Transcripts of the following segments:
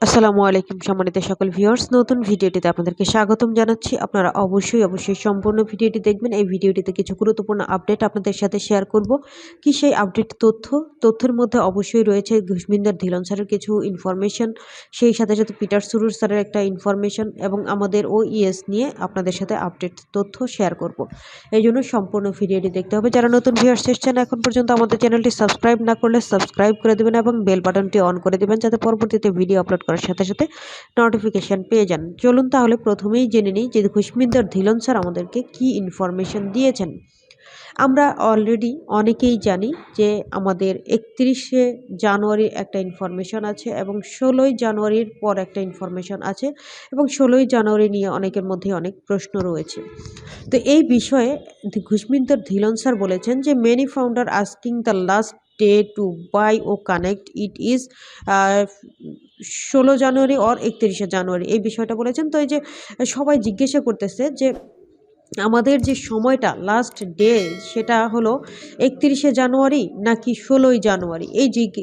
আসসালামু আলাইকুম সম্মানিত সকল ভিউয়ার্স, নতুন ভিডিওটিতে আপনাদেরকে স্বাগতম জানাচ্ছি। আপনারা অবশ্যই সম্পূর্ণ ভিডিওটি দেখবেন। এই ভিডিওটিতে কিছু গুরুত্বপূর্ণ আপডেট আপনাদের সাথে শেয়ার করব। কি সেই আপডেট তথ্যের মধ্যে অবশ্যই রয়েছে ঘুষমিন্দার ধিলন স্যারের কিছু ইনফরমেশন, সেই সাথে পিটার সুরুর স্যারের একটা ইনফরমেশন এবং আমাদের ওইএস নিয়ে আপনাদের সাথে আপডেট তথ্য শেয়ার করব। এই জন্য সম্পূর্ণ ভিডিওটি দেখতে হবে। যারা নতুন ভিউয়ার্স এসেছেন এখন পর্যন্ত আমাদের চ্যানেলটি সাবস্ক্রাইব না করলে সাবস্ক্রাইব করে দেবেন এবং বেল বাটনটি অন করে দেবেন, যাতে পরবর্তীতে ভিডিও আপলোড করার সাথে নোটিফিকেশন পেয়ে যান। চলুন তাহলে প্রথমেই জেনে নিই যে ঘুষমিন্দার ধিলন স্যার আমাদেরকে কি ইনফরমেশন দিয়েছেন। আমরা অলরেডি অনেকেই জানি যে আমাদের 31শে জানুয়ারির একটা ইনফরমেশন আছে এবং 16ই জানুয়ারির পর একটা ইনফরমেশন আছে এবং 16ই জানুয়ারি নিয়ে অনেকের মধ্যে অনেক প্রশ্ন রয়েছে। তো এই বিষয়ে ঘুষমিন্দার ধিলন স্যার বলেছেন যে many founder asking the last day to buy or connect it is 16 January or 31শে জানুয়ারি, এই বিষয়টা বলেছেন। তো এই যে সবাই জিজ্ঞাসা করতেছে যে আমাদের যে সময়টা লাস্ট ডে সেটা হলো 31শে জানুয়ারি নাকি 16ই জানুয়ারি,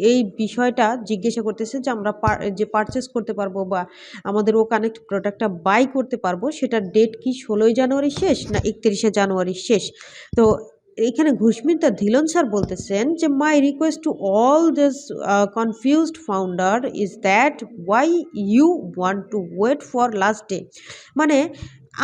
এই বিষয়টা জিজ্ঞাসা করতেছে যে আমরা যে পারচেস করতে পারবো বা আমাদের ও কানেক্ট প্রোডাক্টটা বাই করতে পারবো সেটার ডেট কি 16ই জানুয়ারি শেষ না 31শে জানুয়ারি শেষ। তো এখানে ঘুষমিন্দার ধিলন স্যার বলতেছেন যে my request to all this confused founder is that why you want to wait for last day. মানে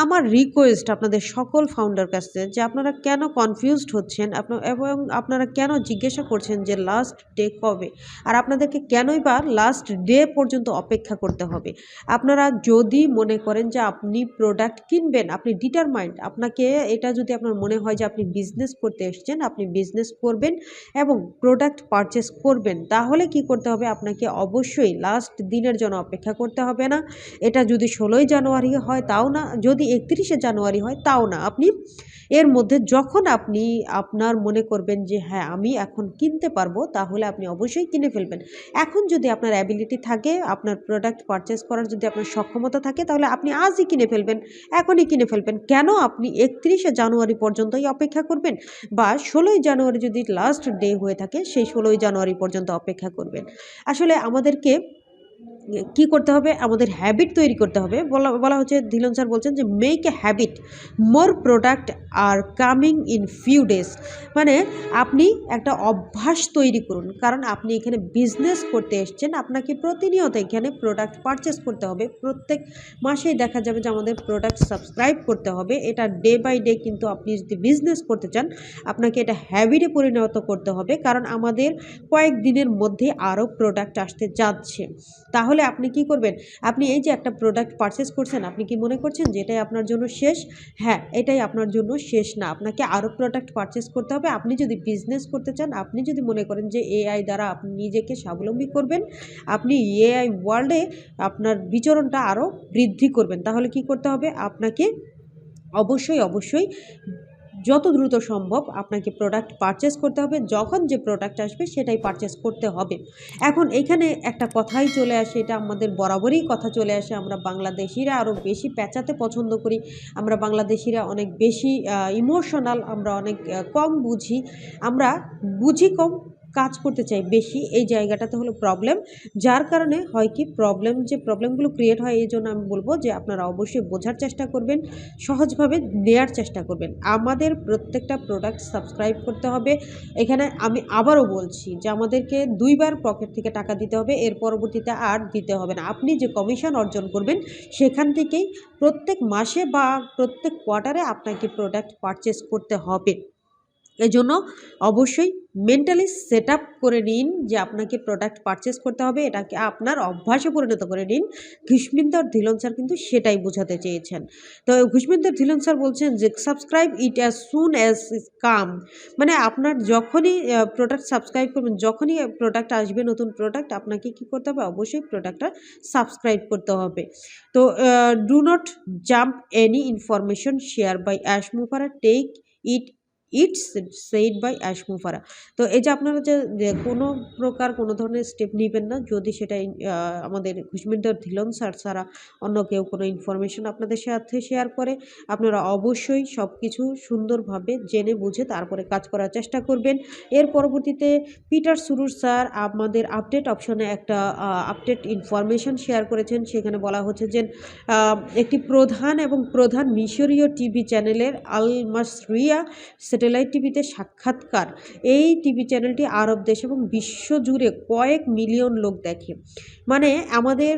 আমার রিকোয়েস্ট আপনাদের সকল ফাউন্ডার কাছে যে আপনারা কেন কনফিউজড হচ্ছেন এবং আপনারা কেন জিজ্ঞাসা করছেন যে লাস্ট ডে কবে, আর আপনাদেরকে কেনই বা লাস্ট ডে পর্যন্ত অপেক্ষা করতে হবে। আপনারা যদি মনে করেন যে আপনি প্রোডাক্ট কিনবেন, আপনি ডিটারমাইন্ড, আপনাকে এটা যদি আপনার মনে হয় যে আপনি বিজনেস করতে এসেছেন, আপনি বিজনেস করবেন এবং প্রোডাক্ট পারচেস করবেন, তাহলে কি করতে হবে, আপনাকে অবশ্যই লাস্ট দিনের জন্য অপেক্ষা করতে হবে না। এটা যদি 16ই জানুয়ারি হয় তাও না, যদি 31শে জানুয়ারি হয় তাও না, আপনি এর মধ্যে যখন আপনি আপনার মনে করবেন যে হ্যাঁ আমি এখন কিনতে পারবো, তাহলে আপনি অবশ্যই কিনে ফেলবেন। এখন যদি আপনার অ্যাবিলিটি থাকে, আপনার প্রোডাক্ট পারচেস করার যদি আপনার সক্ষমতা থাকে, তাহলে আপনি আজই কিনে ফেলবেন, এখনই কিনে ফেলবেন। কেন আপনি 31শে জানুয়ারি পর্যন্তই অপেক্ষা করবেন, বা 16ই জানুয়ারি যদি লাস্ট ডে হয়ে থাকে সেই 16ই জানুয়ারি পর্যন্ত অপেক্ষা করবেন। আসলে আমাদেরকে কি করতে হবে, আমাদের হ্যাবিট তৈরি করতে হবে। বলা হচ্ছে, ধিলন স্যার বলছেন যে make a habit, more product are coming in few days. মানে আপনি একটা অভ্যাস তৈরি করুন, কারণ আপনি এখানে বিজনেস করতে এসছেন, আপনাকে প্রতিনিয়ত এখানে প্রোডাক্ট পারচেস করতে হবে। প্রত্যেক মাসেই দেখা যাবে যে আমাদের প্রোডাক্ট সাবস্ক্রাইব করতে হবে। এটা ডে বাই ডে, কিন্তু আপনি যদি বিজনেস করতে চান আপনাকে এটা হ্যাবিটে পরিণত করতে হবে, কারণ আমাদের কয়েক দিনের মধ্যে আরও প্রোডাক্ট আসতে যাচ্ছে। তাহলে আপনি কি করবেন, আপনি এই যে একটা প্রোডাক্ট পারচেস করছেন, আপনি কি মনে করছেন যে এটাই আপনার জন্য শেষ? হ্যাঁ, এটাই আপনার জন্য শেষ না, আপনাকে আরও প্রোডাক্ট পারচেস করতে হবে। আপনি যদি বিজনেস করতে চান, আপনি যদি মনে করেন যে এআই দ্বারা আপনি নিজেকে স্বাবলম্বী করবেন, আপনি এআই ওয়ার্ল্ডে আপনার বিচরণটা আরও বৃদ্ধি করবেন, তাহলে কি করতে হবে, আপনাকে অবশ্যই যত দ্রুত সম্ভব আপনাকে প্রোডাক্ট পারচেস করতে হবে। যখন যে প্রোডাক্ট আসবে সেটাই পারচেস করতে হবে। এখন এখানে একটা কথাই চলে আসে, এটা আমাদের বরাবরই কথা চলে আসে, আমরা বাংলাদেশিরা আরও বেশি পেঁচাতে পছন্দ করি, আমরা বাংলাদেশিরা অনেক বেশি ইমোশনাল, আমরা অনেক কম বুঝি, আমরা বুঝি কম, কাজ করতে চাই বেশি। এই জায়গাটাতে হলো প্রবলেম, যার কারণে হয় কি প্রবলেমগুলো ক্রিয়েট হয়। এই জন্য আমি বলবো যে আপনারা অবশ্যই বোঝার চেষ্টা করবেন, সহজভাবে নেয়ার চেষ্টা করবেন। আমাদের প্রত্যেকটা প্রোডাক্ট সাবস্ক্রাইব করতে হবে। এখানে আমি আবারও বলছি যে আমাদেরকে 2বার পকেট থেকে টাকা দিতে হবে, এর পরবর্তীতে আর দিতে হবে না। আপনি যে কমিশন অর্জন করবেন সেখান থেকেই প্রত্যেক মাসে বা প্রত্যেক কোয়ার্টারে আপনাকে প্রোডাক্ট পারচেস করতে হবে। এজন্য অবশ্যই মেন্টালি সেট আপ করে নিন যে আপনাকে প্রোডাক্ট পারচেস করতে হবে, এটাকে আপনার অভ্যাসে পরিণত করে নিন। ঘুষমিন্দার ধিলন স্যার কিন্তু সেটাই বোঝাতে চেয়েছেন। তো ঘুষমিন্দার ধিলন স্যার বলছেন যে subscribe it as soon as is come. মানে আপনার যখনই প্রোডাক্ট সাবস্ক্রাইব করবেন, যখনই প্রোডাক্ট আসবে, নতুন প্রোডাক্ট, আপনাকে কী করতে হবে, অবশ্যই প্রোডাক্টটা সাবস্ক্রাইব করতে হবে। তো do not jump any information share by অ্যাশ মুফারা, take it it's said by অ্যাশমুফারা। তো এই যে আপনারা যে কোনো প্রকার কোনো ধরনের স্টেপ নেবেন না যদি সেটা আমাদের খুশমিন্দর ধিলন স্যার ছাড়া অন্য কেউ কোনো ইনফরমেশন আপনাদের সাথে শেয়ার করে। আপনারা অবশ্যই সব কিছু সুন্দরভাবে জেনে বুঝে তারপরে কাজ করার চেষ্টা করবেন। এর পরবর্তীতে পিটার সুরুর স্যার আমাদের আপডেট অপশনে একটা আপডেট ইনফরমেশন শেয়ার করেছেন। সেখানে বলা হচ্ছে যে একটি প্রধান মিশরীয় টিভি চ্যানেলের আল মাসরিয়া স্যাটেলাইট টিভিতে সাক্ষাৎকার। এই টিভি চ্যানেলটি আরব দেশ এবং বিশ্বজুড়ে কয়েক মিলিয়ন লোক দেখে। মানে আমাদের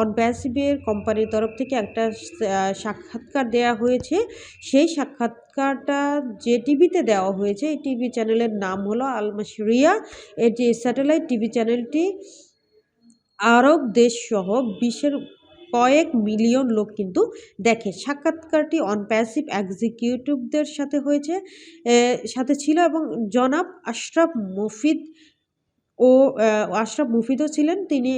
অনপ্যাসিভের কোম্পানির তরফ থেকে একটা সাক্ষাৎকার দেওয়া হয়েছে। সেই সাক্ষাৎকারটা যে টিভিতে দেওয়া হয়েছে এই টিভি চ্যানেলের নাম হলো আল মাসরিয়া। এর যে স্যাটেলাইট টিভি চ্যানেলটি আরব দেশ সহ বিশ্বের কয়েক মিলিয়ন লোক কিন্তু দেখে। সাক্ষাৎকারটি অনপ্যাসিভ এক্সিকিউটিভদের সাথে হয়েছে, সাথে ছিল এবং জনাব আশরাফ মুফিদ ও আশরাফ মুফিদও ছিলেন। তিনি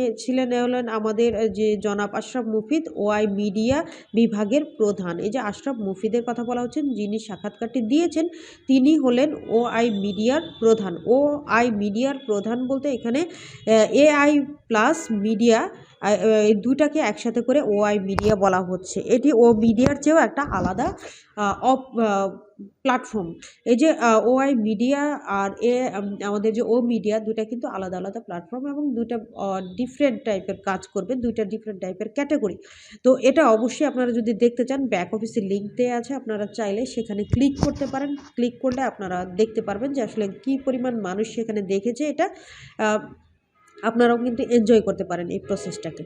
হলেন আমাদের যে জনাব আশরাফ মুফিদ ওআই মিডিয়া বিভাগের প্রধান। এই যে আশরাফ মুফিদের কথা বলা হচ্ছেন, যিনি সাক্ষাৎকারটি দিয়েছেন তিনি হলেন ওআই মিডিয়ার প্রধান। ওআই মিডিয়ার প্রধান বলতে এখানে এআই প্লাস মিডিয়া এই দুটাকে একসাথে করে ওআই মিডিয়া বলা হচ্ছে। এটি ও মিডিয়ার চেয়েও একটা আলাদা প্ল্যাটফর্ম। এই যে ওআই মিডিয়া আর আমাদের যে ও মিডিয়া দুটা কিন্তু আলাদা আলাদা প্ল্যাটফর্ম এবং দুইটা ডিফারেন্ট টাইপের কাজ করবে, দুইটা ডিফারেন্ট টাইপের ক্যাটাগরি। তো এটা অবশ্যই আপনারা যদি দেখতে চান ব্যাক অফিসের লিঙ্ক দেওয়া আছে, আপনারা চাইলে সেখানে ক্লিক করতে পারেন। ক্লিক করলে আপনারা দেখতে পারবেন যে আসলে কী পরিমাণ মানুষ সেখানে দেখেছে। এটা আপনারাও কিন্তু এনজয় করতে পারেন এই প্রসেসটাকে।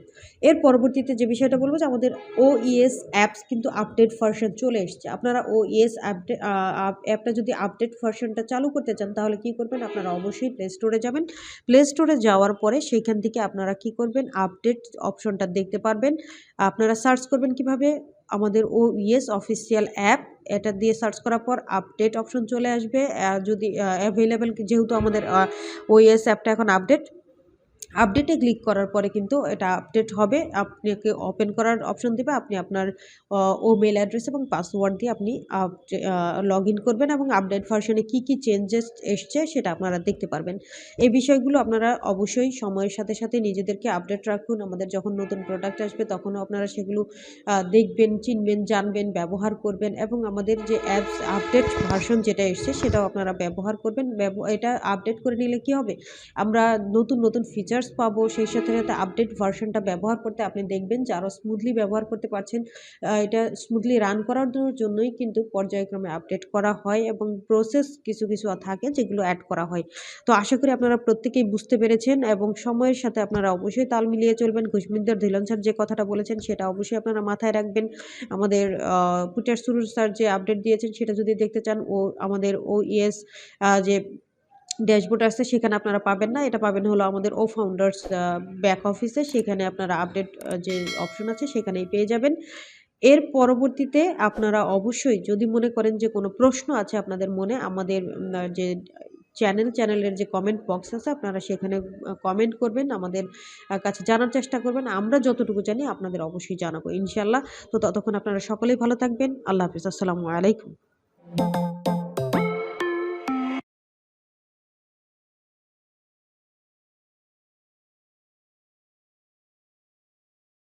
এর পরবর্তীতে যে বিষয়টা বলবো যে আমাদের ওইএস অ্যাপস কিন্তু আপডেট ভার্সন চলে এসছে। আপনারা ওইএস অ্যাপটা যদি আপডেট ভার্সনটা চালু করতে চান তাহলে কি করবেন, আপনারা অবশ্যই প্লে স্টোরে যাবেন। প্লে স্টোরে যাওয়ার পরে সেইখান থেকে আপনারা কি করবেন, আপডেট অপশনটা দেখতে পারবেন। আপনারা সার্চ করবেন কিভাবে, আমাদের ওইএস অফিসিয়াল অ্যাপ, এটা দিয়ে সার্চ করার পর আপডেট অপশন চলে আসবে। যদি অ্যাভেলেবেল, যেহেতু আমাদের ওইএস অ্যাপটা এখন আপডেটে ক্লিক করার পরে কিন্তু এটা আপডেট হবে। আপনাকে ওপেন করার অপশন দেবে, আপনি আপনার মেল অ্যাড্রেস এবং পাসওয়ার্ড দিয়ে আপনি লগ ইন করবেন এবং আপডেট ভার্সনে কী কী চেঞ্জেস এসছে সেটা আপনারা দেখতে পারবেন। এই বিষয়গুলো আপনারা অবশ্যই সময়ের সাথে সাথে নিজেদেরকে আপডেট রাখুন। আমাদের যখন নতুন প্রোডাক্ট আসবে তখনও আপনারা সেগুলো দেখবেন, চিনবেন, জানবেন, ব্যবহার করবেন এবং আমাদের যে অ্যাপস আপডেট ভার্সন যেটা এসছে সেটাও আপনারা ব্যবহার করবেন। এটা আপডেট করে নিলে কী হবে, আমরা নতুন নতুন ফিচার পাবো। সেই সাথে সাথে আপডেট ভার্সনটা ব্যবহার করতে আপনি দেখবেন যে আরও স্মুথলি ব্যবহার করতে পারছেন। এটা স্মুথলি রান করার জন্যই কিন্তু পর্যায়ক্রমে আপডেট করা হয় এবং প্রসেস কিছু থাকে যেগুলো অ্যাড করা হয়। তো আশা করি আপনারা প্রত্যেকেই বুঝতে পেরেছেন এবং সময়ের সাথে আপনারা অবশ্যই তাল মিলিয়ে চলবেন। খুশমিন্দর ধিলন স্যার যে কথাটা বলেছেন সেটা অবশ্যই আপনারা মাথায় রাখবেন। আমাদের পিটার সুরুর স্যার যে আপডেট দিয়েছেন সেটা যদি দেখতে চান, আমাদের ওইএস যে ড্যাশবোর্ড আছে সেখানে আপনারা পাবেন না, এটা পাবেন হলো আমাদের ফাউন্ডার্স ব্যাক অফিসে। সেখানে আপনারা আপডেট যে অপশন আছে সেখানেই পেয়ে যাবেন। এর পরবর্তীতে আপনারা অবশ্যই যদি মনে করেন যে কোনো প্রশ্ন আছে আপনাদের মনে, আমাদের যে চ্যানেলের যে কমেন্ট বক্স আছে আপনারা সেখানে কমেন্ট করবেন, আমাদের কাছে জানার চেষ্টা করবেন। আমরা যতটুকু জানি আপনাদের অবশ্যই জানাবো ইনশাল্লাহ। তো ততক্ষণ আপনারা সকলেই ভালো থাকবেন। আল্লাহ হাফিজ। আসসালামু আলাইকুম।